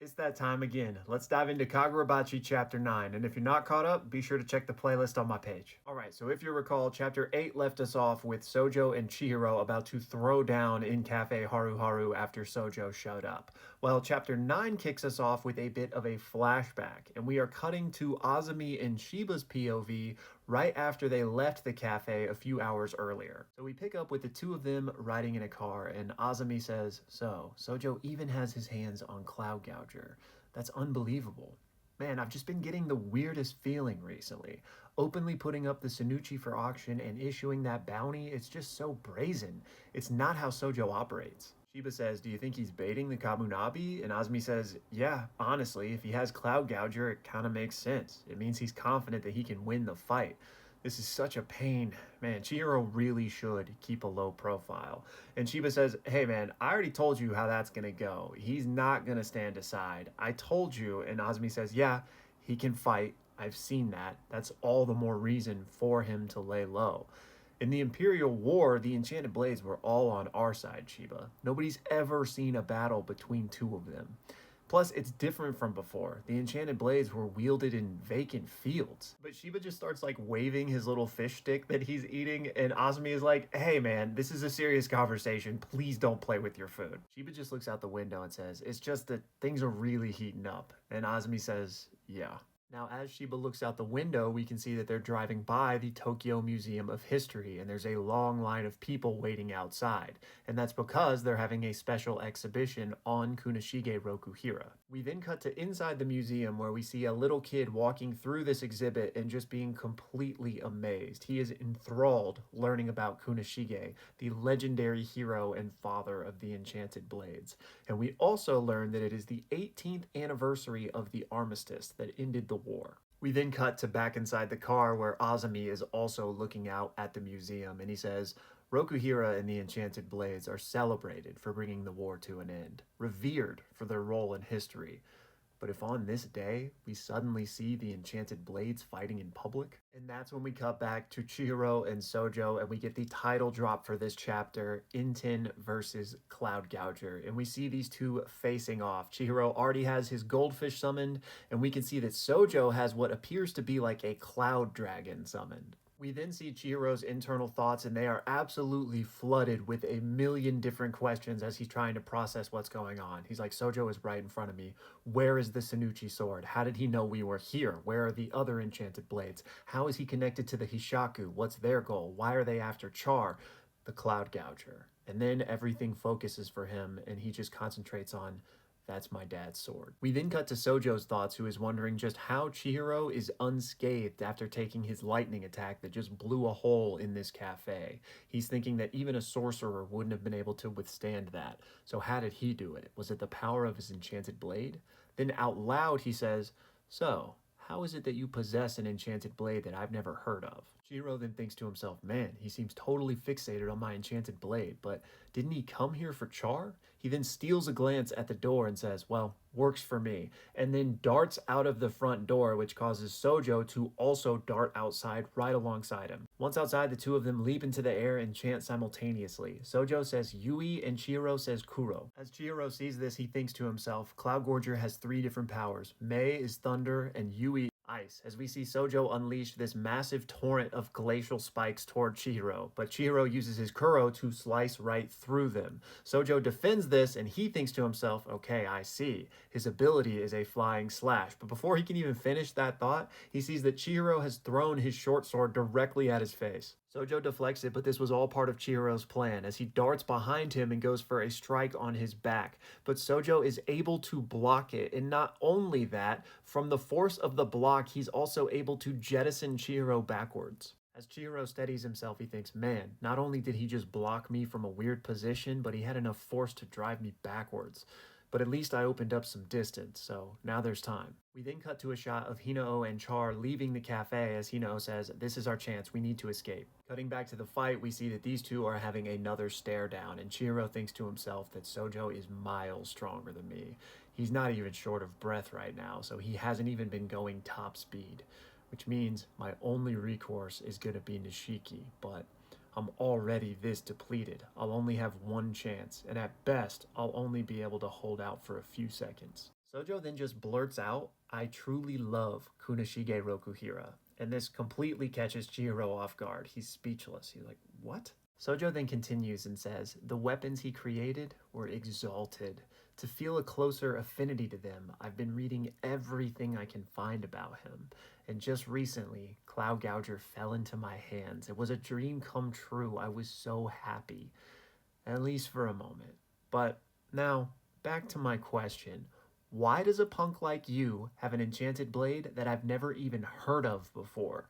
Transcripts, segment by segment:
It's that time again. Let's dive into Kagurabachi Chapter 9, and if you're not caught up, be sure to check the playlist on my page. Alright, so if you recall, Chapter 8 left us off with Sojo and Chihiro about to throw down in Cafe Haru Haru after Sojo showed up. Well, Chapter 9 kicks us off with a bit of a flashback, and we are cutting to Azumi and Shiba's POV right after they left the cafe a few hours earlier. So we pick up with the two of them riding in a car, and Azumi says, "So, Sojo even has his hands on Cloud Gouger. That's unbelievable. Man, I've just been getting the weirdest feeling recently. Openly putting up the Sanucci for auction and issuing that bounty, it's just so brazen. It's not how Sojo operates." Shiba says, "Do you think he's baiting the Kabunabi?" And Azumi says, "Yeah, honestly, if he has Cloud Gouger, it kind of makes sense. It means he's confident that he can win the fight. This is such a pain. Man, Chihiro really should keep a low profile." And Shiba says, "Hey man, I already told you how that's gonna go. He's not gonna stand aside. I told you." And Azumi says, "Yeah, he can fight. I've seen that. That's all the more reason for him to lay low. In the Imperial War, the Enchanted Blades were all on our side, Shiba. Nobody's ever seen a battle between two of them. Plus, it's different from before. The Enchanted Blades were wielded in vacant fields." But Shiba just starts like waving his little fish stick that he's eating, and Azumi is like, "Hey man, this is a serious conversation. Please don't play with your food." Shiba just looks out the window and says, "It's just that things are really heating up." And Azumi says, "Yeah." Now, as Shiba looks out the window, we can see that they're driving by the Tokyo Museum of History, and there's a long line of people waiting outside. And that's because they're having a special exhibition on Kunishige Rokuhira. We then cut to inside the museum where we see a little kid walking through this exhibit and just being completely amazed. He is enthralled learning about Kunishige, the legendary hero and father of the Enchanted Blades. And we also learn that it is the 18th anniversary of the armistice that ended the war. We then cut to back inside the car where Azumi is also looking out at the museum, and he says, "Rokuhira and the Enchanted Blades are celebrated for bringing the war to an end, revered for their role in history. But if on this day we suddenly see the Enchanted Blades fighting in public." And that's when we cut back to Chihiro and Sojo, and we get the title drop for this chapter, Inten versus Cloud Gouger. And we see these two facing off. Chihiro already has his goldfish summoned, and we can see that Sojo has what appears to be like a cloud dragon summoned. We then see Chihiro's internal thoughts, and they are absolutely flooded with a million different questions as he's trying to process what's going on. He's like, "Sojo is right in front of me. Where is the Sanucci sword? How did he know we were here? Where are the other Enchanted Blades? How is he connected to the Hishaku? What's their goal? Why are they after Char, the Cloud Gouger?" And then everything focuses for him, and he just concentrates on, "That's my dad's sword." We then cut to Sojo's thoughts, who is wondering just how Chihiro is unscathed after taking his lightning attack that just blew a hole in this cafe. He's thinking that even a sorcerer wouldn't have been able to withstand that. So how did he do it? Was it the power of his enchanted blade? Then out loud he says, "So, how is it that you possess an enchanted blade that I've never heard of?" Chihiro then thinks to himself, "Man, he seems totally fixated on my enchanted blade, but didn't he come here for Char?" He then steals a glance at the door and says, "Well, works for me," and then darts out of the front door, which causes Sojo to also dart outside right alongside him. Once outside, the two of them leap into the air and chant simultaneously. Sojo says Yui and Chihiro says Kuro. As Chihiro sees this, he thinks to himself, Cloud Gorger has three different powers. Mei is thunder and Yui ice, as we see Sojo unleash this massive torrent of glacial spikes toward Chihiro, but Chihiro uses his Kuro to slice right through them. Sojo defends this, and he thinks to himself, okay, I see. His ability is a flying slash, but before he can even finish that thought, he sees that Chihiro has thrown his short sword directly at his face. Sojo deflects it, but this was all part of Chihiro's plan, as he darts behind him and goes for a strike on his back. But Sojo is able to block it, and not only that, from the force of the block, he's also able to jettison Chihiro backwards. As Chihiro steadies himself, he thinks, man, not only did he just block me from a weird position, but he had enough force to drive me backwards. But at least I opened up some distance, so now there's time. We then cut to a shot of Hinao and Char leaving the cafe as Hinao says, this is our chance, we need to escape. Cutting back to the fight, we see that these two are having another stare down, and Chihiro thinks to himself that Sojo is miles stronger than me. He's not even short of breath right now, so he hasn't even been going top speed. Which means my only recourse is going to be Nishiki, but I'm already this depleted. I'll only have one chance, and at best, I'll only be able to hold out for a few seconds. Sojo then just blurts out, "I truly love Kunishige Rokuhira." And this completely catches Chihiro off guard. He's speechless. He's like, "What?" Sojo then continues and says, "The weapons he created were exalted. To feel a closer affinity to them, I've been reading everything I can find about him. And just recently, Cloud Gouger fell into my hands. It was a dream come true. I was so happy. At least for a moment. But now, back to my question. Why does a punk like you have an enchanted blade that I've never even heard of before?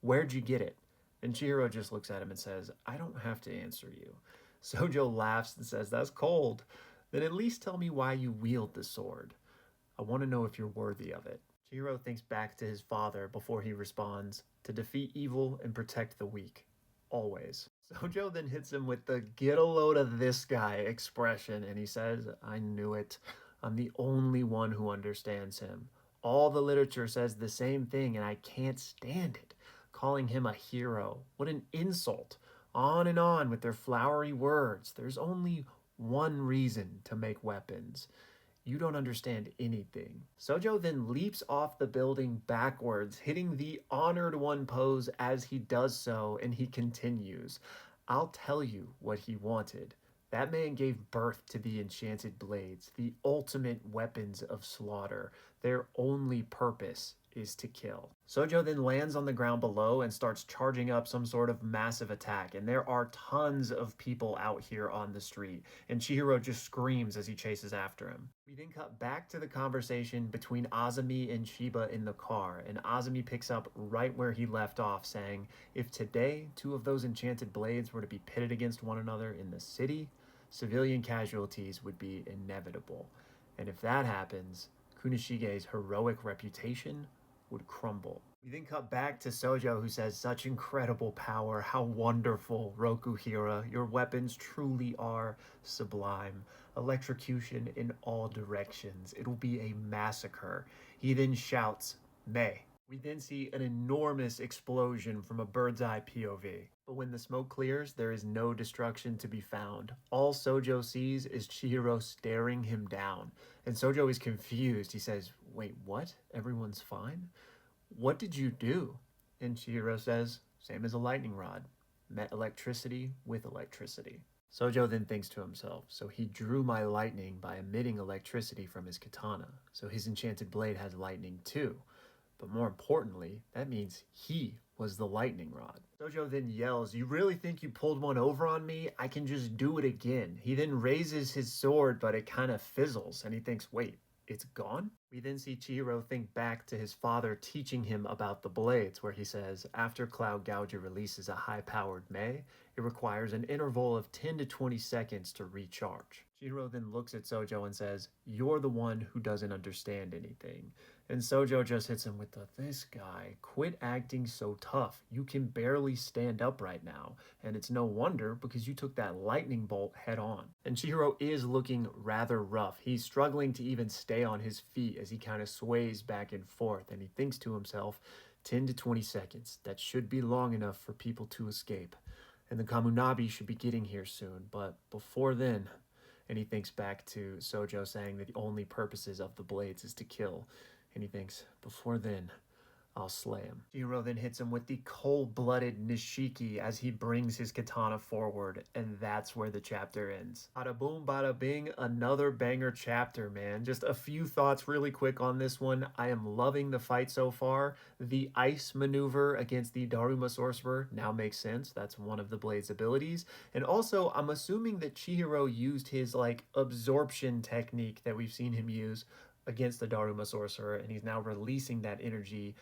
Where'd you get it?" And Chihiro just looks at him and says, "I don't have to answer you." Sojo laughs and says, "That's cold. Then at least tell me why you wield the sword. I want to know if you're worthy of it." Chihiro thinks back to his father before he responds, "To defeat evil and protect the weak. Always." Sojo then hits him with the "get a load of this guy" expression, and he says, "I knew it. I'm the only one who understands him. All the literature says the same thing, and I can't stand it. Calling him a hero. What an insult. On and on with their flowery words. There's only one reason to make weapons. You don't understand anything." Sojo then leaps off the building backwards, hitting the honored one pose as he does so, and he continues, "I'll tell you what he wanted. That man gave birth to the enchanted blades, the ultimate weapons of slaughter. Their only purpose is to kill." Sojo then lands on the ground below and starts charging up some sort of massive attack, and there are tons of people out here on the street, and Chihiro just screams as he chases after him. We then cut back to the conversation between Azumi and Shiba in the car, and Azumi picks up right where he left off, saying, "If today two of those enchanted blades were to be pitted against one another in the city, civilian casualties would be inevitable. And if that happens, Kunishige's heroic reputation would crumble." We then cut back to Sojo, who says, "Such incredible power. How wonderful, Rokuhira. Your weapons truly are sublime. Electrocution in all directions. It'll be a massacre." He then shouts, "May." We then see an enormous explosion from a bird's eye POV. But when the smoke clears, there is no destruction to be found. All Sojo sees is Chihiro staring him down. And Sojo is confused. He says, "Wait, what? Everyone's fine? What did you do?" And Chihiro says, "Same as a lightning rod. Met electricity with electricity." Sojo then thinks to himself, "So he drew my lightning by emitting electricity from his katana. So his enchanted blade has lightning too. But more importantly, that means he was the lightning rod." Sojo then yells, "You really think you pulled one over on me? I can just do it again." He then raises his sword, but it kind of fizzles, and he thinks, "Wait, it's gone?" We then see Chihiro think back to his father teaching him about the blades, where he says, after Cloud Gouger releases a high-powered Mei, it requires an interval of 10 to 20 seconds to recharge. Chihiro then looks at Sojo and says, "You're the one who doesn't understand anything." And Sojo just hits him with the, "This guy, quit acting so tough. You can barely stand up right now. And it's no wonder because you took that lightning bolt head on." And Chihiro is looking rather rough. He's struggling to even stay on his feet as he kind of sways back and forth. And he thinks to himself, 10 to 20 seconds. That should be long enough for people to escape. And the Kamunabi should be getting here soon. But before then... And he thinks back to Sojo saying that the only purposes of the blades is to kill. And he thinks, before then, I'll slay him. Chihiro then hits him with the cold-blooded Nishiki as he brings his katana forward, and that's where the chapter ends. Bada boom, bada bing, another banger chapter, man. Just a few thoughts really quick on this one. I am loving the fight so far. The ice maneuver against the Daruma Sorcerer now makes sense. That's one of the blade's abilities. And also, I'm assuming that Chihiro used his, absorption technique that we've seen him use against the Daruma Sorcerer, and he's now releasing that energy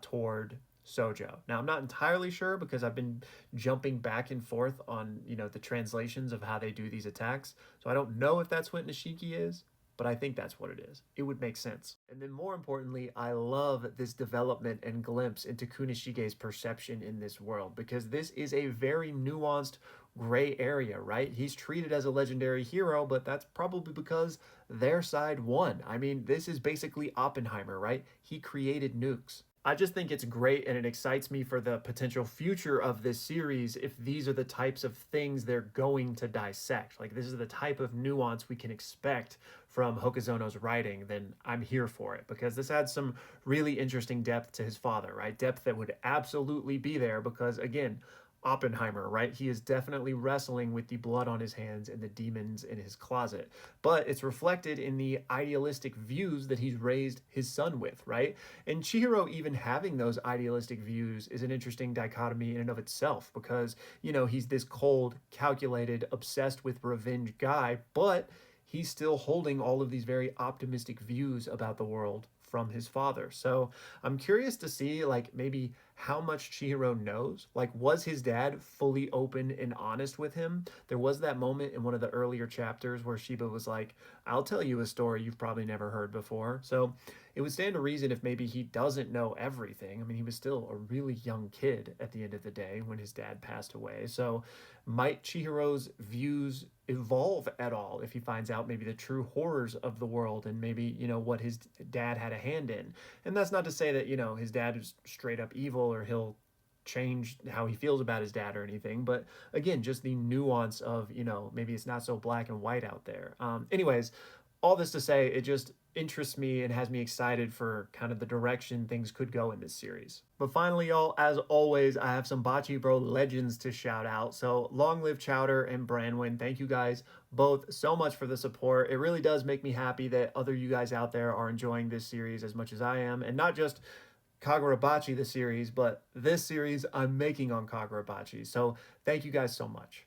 toward Sojo. Now, I'm not entirely sure because I've been jumping back and forth on, the translations of how they do these attacks. So I don't know if that's what Nishiki is, but I think that's what it is. It would make sense. And then more importantly, I love this development and glimpse into Kunishige's perception in this world, because this is a very nuanced gray area, right? He's treated as a legendary hero, but that's probably because their side won. I mean, this is basically Oppenheimer, right? He created nukes. I just think it's great and it excites me for the potential future of this series if these are the types of things they're going to dissect. Like, this is the type of nuance we can expect from Hokuzono's writing, then I'm here for it because this adds some really interesting depth to his father, right? Depth that would absolutely be there because, again, Oppenheimer, right? He is definitely wrestling with the blood on his hands and the demons in his closet. But it's reflected in the idealistic views that he's raised his son with, right? And Chihiro even having those idealistic views is an interesting dichotomy in and of itself because, he's this cold, calculated, obsessed with revenge guy, but he's still holding all of these very optimistic views about the world from his father. So I'm curious to see, like, maybe how much Chihiro knows. Like, was his dad fully open and honest with him? There was that moment in one of the earlier chapters where Shiba was like, I'll tell you a story you've probably never heard before. So it would stand to reason if maybe he doesn't know everything. I mean, he was still a really young kid at the end of the day when his dad passed away. So might Chihiro's views evolve at all if he finds out maybe the true horrors of the world and maybe, what his dad had a hand in? And that's not to say that, his dad is straight up evil or he'll change how he feels about his dad or anything. But again, just the nuance of, maybe it's not so black and white out there. Anyways, all this to say, it just interests me and has me excited for kind of the direction things could go in this series. But finally, y'all, as always, I have some Bachi Bro legends to shout out. So long live Chowder and Branwyn. Thank you guys both so much for the support. It really does make me happy that other you guys out there are enjoying this series as much as I am. And not just Kagurabachi the series, but this series I'm making on Kagurabachi. So thank you guys so much.